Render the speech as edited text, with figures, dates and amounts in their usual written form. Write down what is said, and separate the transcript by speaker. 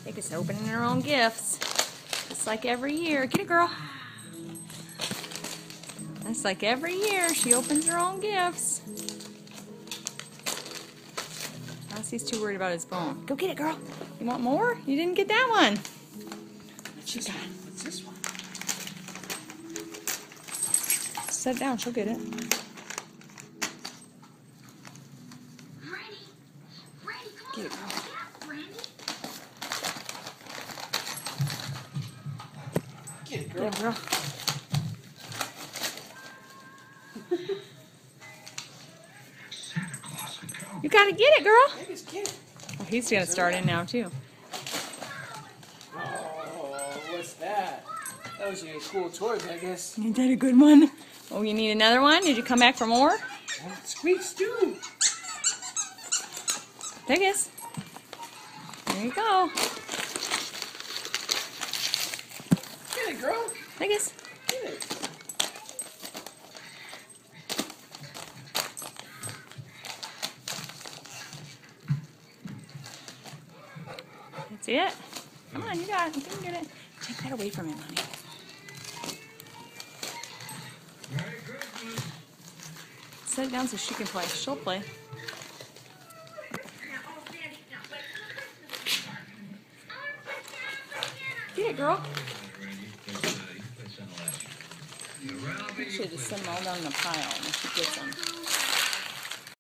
Speaker 1: Vegas opening her own gifts. Just like every year. Get it, girl. That's like every year she opens her own gifts. Rossi's too worried about his phone. Go get it, girl. You want more? You didn't get that one.
Speaker 2: What's this one? What's this one?
Speaker 1: Set it down. She'll get it. Get it, girl.
Speaker 2: Get it, girl.
Speaker 1: Get it, girl. You gotta get it, girl.
Speaker 2: Vegas, get it.
Speaker 1: Oh, he's gonna start in now too.
Speaker 2: Oh, what's that? That was a cool toy, Vegas.
Speaker 1: Ain't that a good one? Oh, you need another one? Did you come back for more?
Speaker 2: Oh, it squeaks too.
Speaker 1: Vegas. There you go.
Speaker 2: Get it, girl.
Speaker 1: Vegas.
Speaker 2: Get it.
Speaker 1: That's it. Come on, you got it. You can get it. Take that away from him, honey. Set it down so she can play. She'll play. Get it, girl. Should just set them all down in a pile when she gets them.